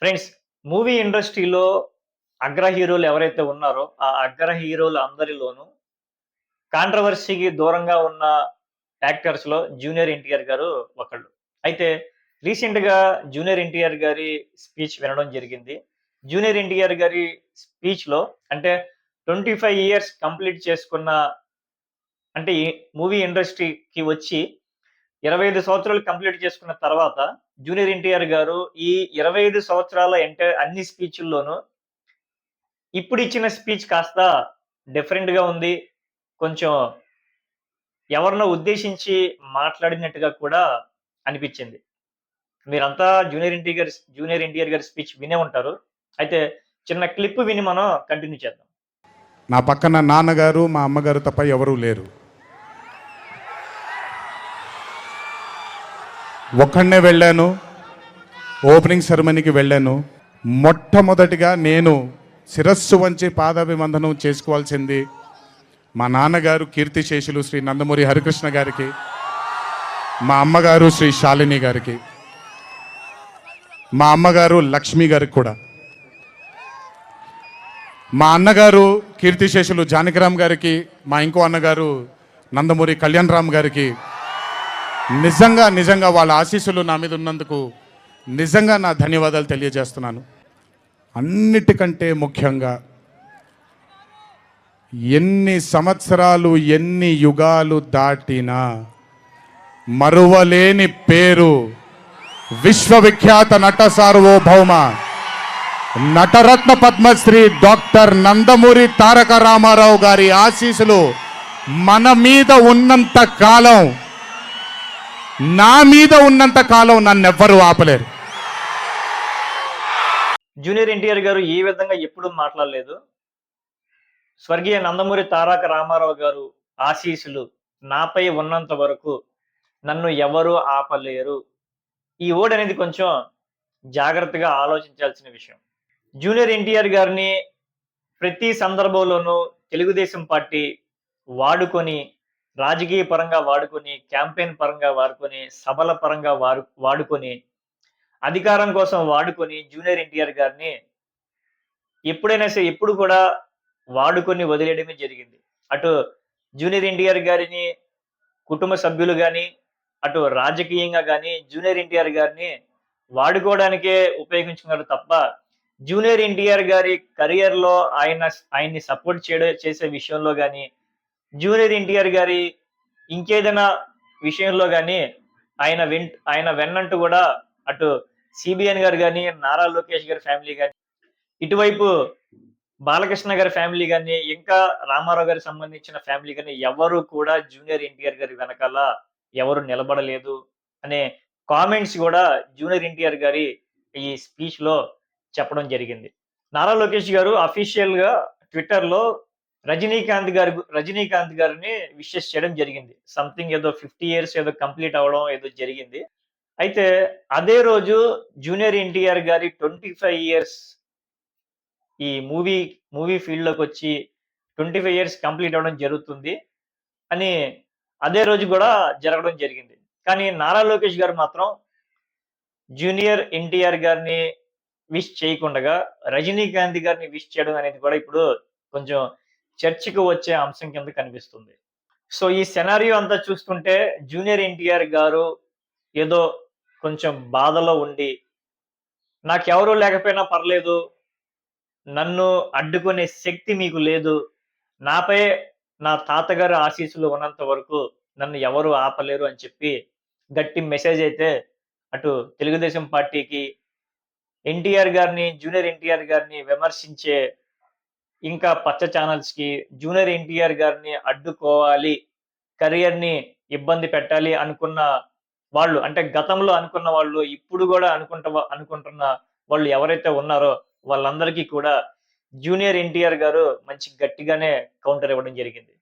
Friends, movie ఇండస్ట్రీలో అగ్ర హీరోలు ఎవరైతే ఉన్నారో, ఆ అగ్ర హీరోలు అందరిలోనూ కాంట్రోవర్సీకి దూరంగా ఉన్న యాక్టర్స్‌లో జూనియర్ ఎన్టీఆర్ గారు ఒకళ్ళు. అయితే రీసెంట్‌గా జూనియర్ ఎన్టీఆర్ గారి స్పీచ్ వినడం జరిగింది. జూనియర్ ఎన్టీఆర్ గారి స్పీచ్‌లో అంటే 25 ఇయర్స్ కంప్లీట్ చేసుకున్న అంటే ఈ మూవీ ఇండస్ట్రీకి వచ్చి 25 సంవత్సరాలు కంప్లీట్ చేసుకున్న తర్వాత జూనియర్ ఎన్టీఆర్ గారు ఈ 25 సంవత్సరాల అన్ని స్పీచ్‌ల్లోనూ ఇప్పుడిచ్చిన స్పీచ్ కాస్త డిఫరెంట్‌గా ఉంది. కొంచెం ఎవరినో ఉద్దేశించి మాట్లాడినట్టుగా కూడా అనిపిచ్చింది. మీరంతా జూనియర్ ఎన్టీఆర్ గారి స్పీచ్ వినే ఉంటారు. అయితే చిన్న క్లిప్ విని మనం కంటిన్యూ చేద్దాం. నా పక్కన నాన్నగారు మా అమ్మగారు తప్ప ఎవరూ లేరు. ఒక్కడనే వెళ్ళాను, ఓపెనింగ్ సెరమనీకి వెళ్ళాను. మొట్టమొదటిగా నేను శిరస్సు వంచి పాదాభివందనం చేసుకోవాల్సింది మా నాన్నగారు కీర్తిశేషులు శ్రీ నందమూరి హరికృష్ణ గారికి, మా అమ్మగారు శ్రీ శాలిని గారికి, మా అమ్మగారు లక్ష్మి గారికి కూడా, మా అన్నగారు కీర్తిశేషులు జానకిరామ్ గారికి, మా ఇంకో అన్నగారు నందమూరి కళ్యాణ్ రామ్ గారికి నిజంగా వాళ్ళ ఆశీస్సులు నా మీద ఉన్నందుకు నిజంగా నా ధన్యవాదాలు తెలియజేస్తున్నాను. అన్నిటికంటే ముఖ్యంగా ఎన్ని సంవత్సరాలు ఎన్ని యుగాలు దాటినా మరువలేని పేరు విశ్వవిఖ్యాత నట సార్వభౌమ నటరత్న పద్మశ్రీ డాక్టర్ నందమూరి తారక రామారావు గారి ఆశీస్సులు మన మీద ఉన్నంత కాలం, నా మీద ఉన్నంత కాలం నన్నెవ్వరూ ఆపలేరు. జూనియర్ ఎన్టీఆర్ గారు ఈ విధంగా ఎప్పుడూ మాట్లాడలేదు. స్వర్గీయ నందమూరి తారక రామారావు గారు ఆశీస్సులు నాపై ఉన్నంత వరకు నన్ను ఎవరూ ఆపలేరు. ఈ వర్డ్ అనేది కొంచెం జాగ్రత్తగా ఆలోచించాల్సిన విషయం. జూనియర్ ఎన్టీఆర్ గారిని ప్రతి సందర్భంలోనూ తెలుగుదేశం పార్టీ వాడుకొని, రాజకీయ పరంగా వాడుకొని, క్యాంపెయిన్ పరంగా వాడుకొని, సభల పరంగా వాడుకొని, అధికారం కోసం వాడుకొని జూనియర్ ఎన్టీఆర్ గారిని ఎప్పుడైనా సరే ఎప్పుడు కూడా వాడుకొని వదిలేయడమే జరిగింది. అటు జూనియర్ ఎన్టీఆర్ గారిని కుటుంబ సభ్యులు గాని, అటు రాజకీయంగా గాని జూనియర్ ఎన్టీఆర్ గారిని వాడుకోవడానికే ఉపయోగించుకున్నారు తప్ప, జూనియర్ ఎన్టీఆర్ గారి కెరియర్‌లో ఆయన్ని సపోర్ట్ చేసే విషయంలో గాని, జూనియర్ ఎన్టీఆర్ గారి ఇంకేదైనా విషయంలో గాని ఆయన వెన్నంటూ కూడా అటు సిబిఎన్ గారు గాని, నారా లోకేష్ గారి ఫ్యామిలీ గాని, ఇటువైపు బాలకృష్ణ గారి ఫ్యామిలీ గాని, ఇంకా రామారావు గారికి సంబంధించిన ఫ్యామిలీ గాని ఎవరు కూడా జూనియర్ ఎన్టీఆర్ గారి వెనకాల ఎవరు నిలబడలేదు అనే కామెంట్స్ కూడా జూనియర్ ఎన్టీఆర్ గారి ఈ స్పీచ్‌లో చెప్పడం జరిగింది. నారా లోకేష్ గారు అఫీషియల్‌గా ట్విట్టర్‌లో రజనీకాంత్ గారిని విషెస్ చేయడం జరిగింది. సంథింగ్ ఏదో 50 ఇయర్స్ ఏదో కంప్లీట్ అవ్వడం ఏదో జరిగింది. అయితే అదే రోజు జూనియర్ ఎన్టీఆర్ గారి 25 ఇయర్స్ ఈ మూవీ ఫీల్డ్‌లోకొచ్చి 25 ఇయర్స్ కంప్లీట్ అవ్వడం జరుగుతుంది అని అదే రోజు గూడా జరగడం జరిగింది. కానీ నారా లోకేష్ గారు మాత్రం జూనియర్ ఎన్టీఆర్ గారిని విష్ చేయకుండగా రజనీకాంత్ గారిని విష్ చేయడం అనేది కూడా ఇప్పుడు కొంచెం చర్చకు వచ్చే అంశం కింద కనిపిస్తుంది. సో ఈ సినారియో అంతా చూస్తుంటే జూనియర్ ఎన్టీఆర్ గారు ఏదో కొంచెం బాధలో ఉండి, నాకెవరు లేకపోయినా పర్లేదు, నన్ను అడ్డుకునే శక్తి మీకు లేదు, నాపై నా తాతగారి ఆశీస్సులు ఉన్నంత వరకు నన్ను ఎవరు ఆపలేరు అని చెప్పి గట్టి మెసేజ్ అయితే అటు తెలుగుదేశం పార్టీకి, జూనియర్ ఎన్టీఆర్ గారిని విమర్శించే ఇంకా పచ్చ ఛానల్స్‌కి జూనియర్ ఎన్టీఆర్ గారిని అడ్డుకోవాలి, కెరియర్‌ని ఇబ్బంది పెట్టాలి అనుకున్న వాళ్ళు, అంటే గతంలో అనుకున్న వాళ్ళు, ఇప్పుడు గూడా అనుకుంటున్న వాళ్ళు ఎవరైతే ఉన్నారో వాళ్ళందరికీ కూడా జూనియర్ ఎన్టీఆర్ గారు మంచి గట్టిగానే కౌంటర్ ఇవ్వడం జరిగింది.